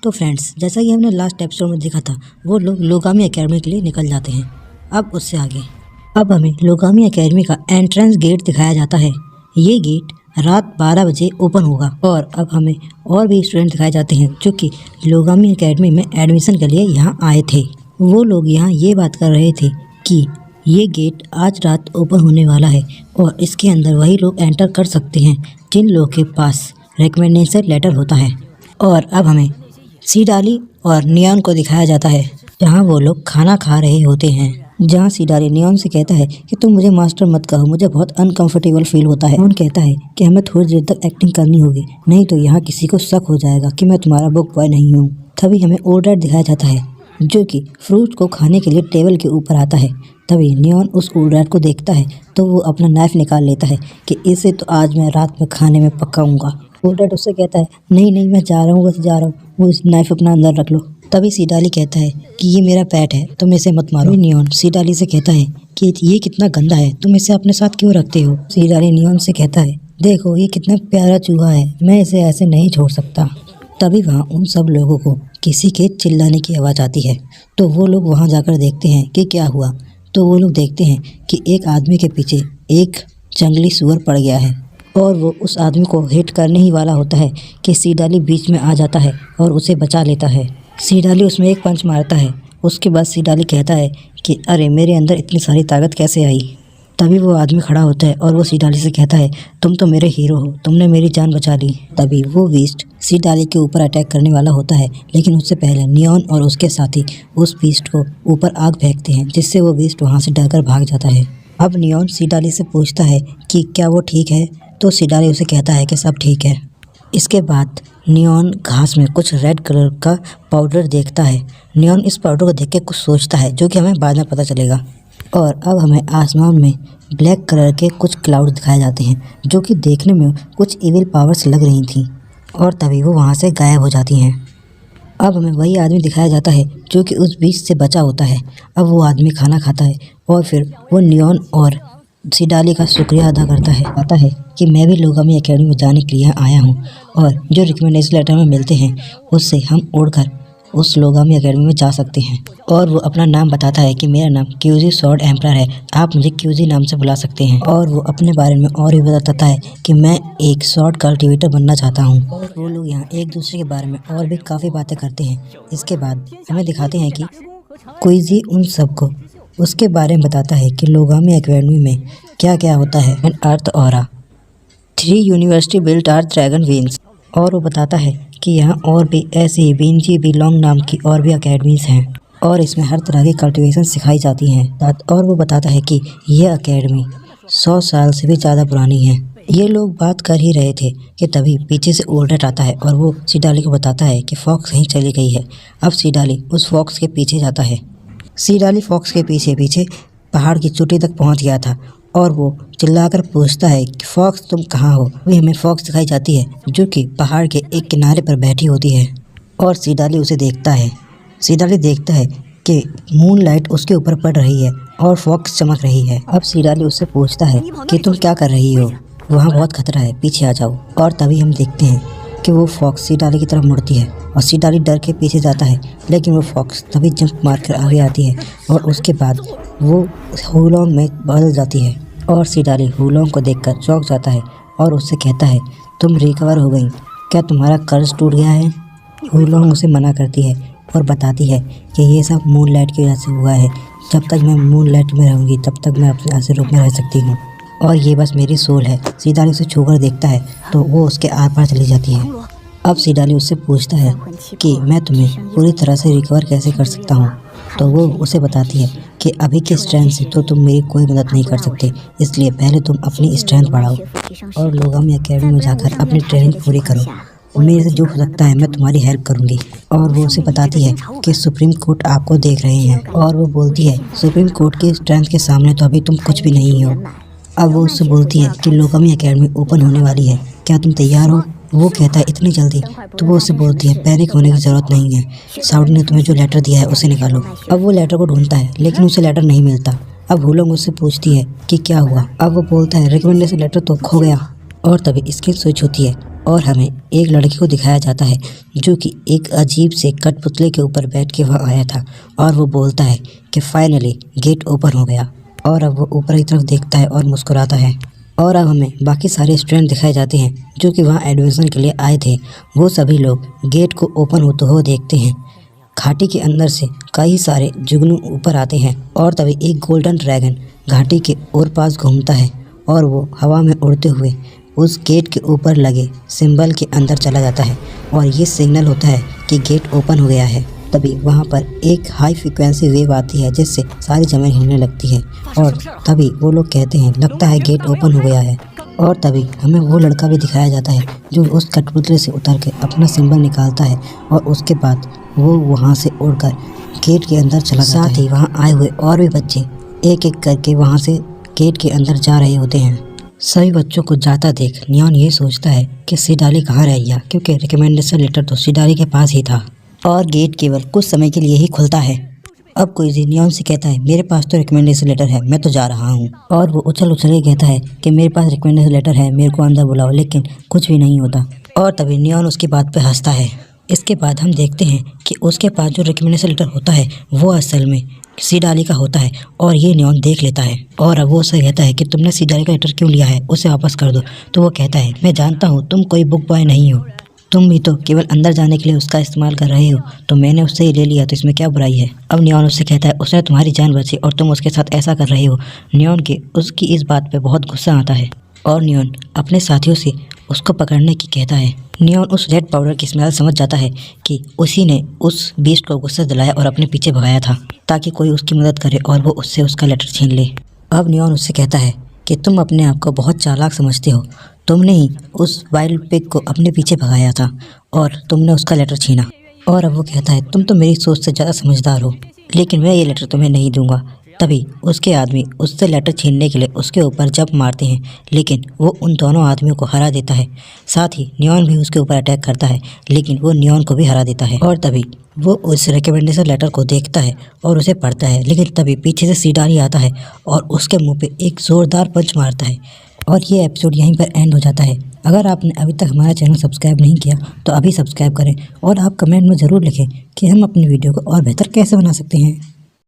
तो फ्रेंड्स, जैसा कि हमने लास्ट एपिसोड में देखा था, वो लोग लोगामी एकेडमी के लिए निकल जाते हैं। अब उससे आगे अब हमें लोगामी एकेडमी का एंट्रेंस गेट दिखाया जाता है। ये गेट रात 12 बजे ओपन होगा और अब हमें और भी स्टूडेंट दिखाए जाते हैं जो कि लोगामी एकेडमी में एडमिशन के लिए यहाँ आए थे। वो लोग यहाँ ये बात कर रहे थे कि ये गेट आज रात ओपन होने वाला है और इसके अंदर वही लोग एंटर कर सकते हैं जिन लोगों के पास रिकमेंडेशन लेटर होता है। और अब हमें सीडाली और नियॉन को दिखाया जाता है जहाँ वो लोग खाना खा रहे होते हैं। जहाँ सीडाली नियॉन से कहता है कि तुम मुझे मास्टर मत कहो, मुझे बहुत अनकंफर्टेबल फील होता है। नियॉन कहता है कि हमें थोड़ी देर तक एक्टिंग करनी होगी, नहीं तो यहाँ किसी को शक हो जाएगा कि मैं तुम्हारा बुक बॉय नहीं हूँ। तभी हमें ओल्ड डैड दिखाया जाता है जो कि फ्रूट को खाने के लिए टेबल के ऊपर आता है। तभी नियॉन उस ओल्ड डैड को देखता है तो वो अपना नाइफ निकाल लेता है कि इसे तो आज मैं रात में खाने में पकाऊंगा। ओल्ड डैड उससे कहता है नहीं नहीं, मैं जा रहा हूँ, बस जा रहा हूँ, वो इस नाइफ अपना अंदर रख लो। तभी सीडाली कहता है कि ये मेरा पेट है, तुम इसे मत मारो। नियॉन सीडाली से कहता है कि ये कितना गंदा है, तुम इसे अपने साथ क्यों रखते हो। सीडाली नियॉन से कहता है देखो ये कितना प्यारा चूहा है, मैं इसे ऐसे नहीं छोड़ सकता। तभी वहाँ उन सब लोगों को किसी के चिल्लाने की आवाज़ आती है तो वो लोग वहाँ जाकर देखते हैं कि क्या हुआ। तो वो लोग देखते हैं कि एक आदमी के पीछे एक जंगली सूअर पड़ गया है और वो उस आदमी को हिट करने ही वाला होता है कि सीडाली बीच में आ जाता है और उसे बचा लेता है। सीडाली उसमें एक पंच मारता है। उसके बाद सीडाली कहता है कि अरे मेरे अंदर इतनी सारी ताकत कैसे आई। तभी वो आदमी खड़ा होता है और वो सीडाली से कहता है तुम तो मेरे हीरो हो, तुमने मेरी जान बचा ली। तभी वो बीस्ट सीडाली के ऊपर अटैक करने वाला होता है, लेकिन उससे पहले नियॉन और उसके साथी उस बीस्ट को ऊपर आग फेंकते हैं जिससे वो बीस्ट वहाँ से डरकर भाग जाता है। अब नियॉन सीडाली से पूछता है कि क्या वो ठीक है, तो सीडाली उसे कहता है कि सब ठीक है। इसके बाद नियॉन घास में कुछ रेड कलर का पाउडर देखता है। नियॉन इस पाउडर को देख के कुछ सोचता है जो कि हमें बाद में पता चलेगा। और अब हमें आसमान में ब्लैक कलर के कुछ क्लाउड दिखाए जाते हैं जो कि देखने में कुछ इविल पावर्स लग रही थी और तभी वो वहाँ से गायब हो जाती हैं। अब हमें वही आदमी दिखाया जाता है जो कि उस बीच से बचा होता है। अब वो आदमी खाना खाता है और फिर वो नियॉन और सीडाली का शुक्रिया अदा करता है कि मैं भी लोगामी एकेडमी में जाने के लिए आया हूँ और जो रिकमेंडेशन लेटर में मिलते हैं उससे हम उड़कर उस लोगामी एकेडमी में जा सकते हैं। और वो अपना नाम बताता है कि मेरा नाम क्यूजी स्वॉर्ड एम्परर है, आप मुझे क्यूजी नाम से बुला सकते हैं। और वो अपने बारे में और भी बताता है कि मैं एक स्वॉर्ड कल्टिवेटर बनना चाहता हूँ। और वो लोग यहाँ एक दूसरे के बारे में और भी काफ़ी बातें करते हैं। इसके बाद हमें दिखाते हैं कि क्यूजी उन सबको उसके बारे में बताता है कि लोगामी एकेडमी में क्या क्या होता है। And earth aura 3 university built are dragon wings. और वो बताता है कि यहाँ और भी ऐसी बीनजी बिलोंग नाम की और भी अकेडमीज़ हैं और इसमें हर तरह की कल्टीवेशन सिखाई जाती हैं। और वो बताता है कि यह अकेडमी 100 साल से भी ज़्यादा पुरानी है। ये लोग बात कर ही रहे थे कि तभी पीछे से ओल्ड डैड आता है और वो सीडाली को बताता है कि फॉक्स कहीं चली गई है। अब सीडाली उस फॉक्स के पीछे जाता है। सीडाली फॉक्स के पीछे पीछे पहाड़ की चोटी तक पहुँच गया था और वो चिल्लाकर पूछता है कि फॉक्स तुम कहाँ हो। वही हमें फॉक्स दिखाई जाती है जो कि पहाड़ के एक किनारे पर बैठी होती है और सीडाली उसे देखता है। सीडाली देखता है कि मून लाइट उसके ऊपर पड़ रही है और फॉक्स चमक रही है। अब सीडाली उससे पूछता है कि तुम क्या कर रही हो, वहाँ बहुत खतरा है, पीछे आ जाओ। और तभी हम देखते हैं कि वो फॉक्स सीडाली की तरफ मुड़ती है और सीडाली डर के पीछे जाता है, लेकिन वो फॉक्स तभी जंप मारकर आगे आती है और उसके बाद वो हुलॉन्ग में बदल जाती है। और सीडाली हुलॉन्ग को देखकर चौंक जाता है और उससे कहता है तुम रिकवर हो गई, क्या तुम्हारा कर्ज टूट गया है। हुलॉन्ग उसे मना करती है और बताती है कि ये सब मून लाइट की वजह से हुआ है, जब तक मैं मून लाइट में रहूँगी तब तक मैं अपने ऐसे रूप में रह सकती हूँ और ये बस मेरी सोल है। सीडाली उसे छूकर देखता है तो वो उसके आर पार चली जाती है। अब सीडाली उससे पूछता है कि मैं तुम्हें पूरी तरह से रिकवर कैसे कर सकता हूँ। तो वो उसे बताती है कि अभी के स्ट्रेंथ से तो तुम मेरी कोई मदद नहीं कर सकते, इसलिए पहले तुम अपनी स्ट्रेंथ बढ़ाओ और लोगामी एकेडमी में जाकर अपनी ट्रेनिंग पूरी करो। मेरे से जो हो सकता है मैं तुम्हारी हेल्प करूँगी। और वो उसे बताती है कि सुप्रीम कोर्ट आपको देख रहे हैं और वो बोलती है सुप्रीम कोर्ट की स्ट्रेंथ के सामने तो अभी तुम कुछ भी नहीं हो। अब वो उससे बोलती है कि लोगामी एकेडमी ओपन होने वाली है, क्या तुम तैयार हो। वो कहता है इतनी जल्दी। तो वो उससे बोलती है पैनिक होने की ज़रूरत नहीं है, साउड ने तुम्हें जो लेटर दिया है उसे निकालो। अब वो लेटर को ढूंढता है लेकिन उसे लेटर नहीं मिलता। अब हुलॉन्ग उससे पूछती है कि क्या हुआ। अब वो बोलता है रिकमेंडेशन लेटर तो खो गया। और तभी स्किन स्विच होती है और हमें एक लड़के को दिखाया जाता है जो कि एक अजीब से कठपुतले के ऊपर बैठ के वहाँ आया था और वो बोलता है कि फाइनली गेट ओपन हो गया। और अब वो ऊपर की तरफ देखता है और मुस्कुराता है। और अब हमें बाकी सारे स्टूडेंट दिखाए जाते हैं जो कि वहाँ एडमिशन के लिए आए थे। वो सभी लोग गेट को ओपन होते हुए देखते हैं। घाटी के अंदर से कई सारे जुगनू ऊपर आते हैं और तभी एक गोल्डन ड्रैगन घाटी के ओर पास घूमता है और वो हवा में उड़ते हुए उस गेट के ऊपर लगे सिंबल के अंदर चला जाता है और ये सिग्नल होता है कि गेट ओपन हो गया है। तभी वहाँ पर एक हाई फ्रिक्वेंसी वेव आती है जिससे सारी ज़मीन हिलने लगती है और तभी वो लोग कहते हैं लगता है गेट ओपन हो गया है। और तभी हमें वो लड़का भी दिखाया जाता है जो उस कठपुतले से उतर के अपना सिंबल निकालता है और उसके बाद वो वहाँ से उड़कर गेट के अंदर चला जाता है। साथ ही वहाँ आए हुए और भी बच्चे एक एक करके वहाँ से गेट के अंदर जा रहे होते हैं। सभी बच्चों को जाता देख नियॉन ये सोचता है कि सिडाली कहाँ रह गया, क्योंकि रिकमेंडेशन लेटर तो सिडाली के पास ही था और गेट केवल कुछ समय के लिए ही खुलता है। अब कोई नियॉन से कहता है मेरे पास तो रिकमेंडेशन लेटर है, मैं तो जा रहा हूँ। और वो उछल उछल के कहता है कि मेरे पास रिकमेंडेशन लेटर है, मेरे को अंदर बुलाओ, लेकिन कुछ भी नहीं होता। और तभी नियॉन उसकी बात पे हंसता है। इसके बाद हम देखते हैं कि उसके पास जो रिकमेंडेशन लेटर होता है वो असल में सिडाली का होता है और ये नियॉन देख लेता है। और अब वो उससे कहता है कि तुमने सिडाली का लेटर क्यों लिया है, उसे वापस कर दो। तो वो कहता है मैं जानता हूँ तुम कोई बुक बॉय नहीं हो, तुम भी तो केवल अंदर जाने के लिए उसका इस्तेमाल कर रहे हो, तो मैंने उससे ही ले लिया, तो इसमें क्या बुराई है। अब नियॉन उससे कहता है उसने तुम्हारी जान बची और तुम उसके साथ ऐसा कर रहे हो। नियॉन के उसकी इस बात पे बहुत गुस्सा आता है और नियॉन अपने साथियों से उसको पकड़ने की कहता है। नियॉन उस रेड पाउडर की स्मेल समझ जाता है कि उसी ने उस बीस्ट को गुस्सा दिलाया और अपने पीछे भगाया था ताकि कोई उसकी मदद करे और वो उससे उसका लेटर छीन ले। अब नियॉन उससे कहता है कि तुम अपने आप को बहुत चालाक समझते हो, तुमने ही उस वाइल्ड पिग को अपने पीछे भगाया था और तुमने उसका लेटर छीना। और अब वो कहता है तुम तो मेरी सोच से ज़्यादा समझदार हो, लेकिन मैं ये लेटर तुम्हें नहीं दूंगा। तभी उसके आदमी उससे लेटर छीनने के लिए उसके ऊपर जंप मारते हैं, लेकिन वो उन दोनों आदमियों को हरा देता है। साथ ही नियॉन भी उसके ऊपर अटैक करता है, लेकिन वो नियॉन को भी हरा देता है। और तभी वो उस रिकमेंडेशन लेटर को देखता है और उसे पढ़ता है, लेकिन तभी पीछे से सिडाली आता है और उसके मुंह पे एक ज़ोरदार पंच मारता है। और ये एपिसोड यहीं पर एंड हो जाता है। अगर आपने अभी तक हमारा चैनल सब्सक्राइब नहीं किया तो अभी सब्सक्राइब करें और आप कमेंट में ज़रूर लिखें कि हम अपनी वीडियो को और बेहतर कैसे बना सकते हैं।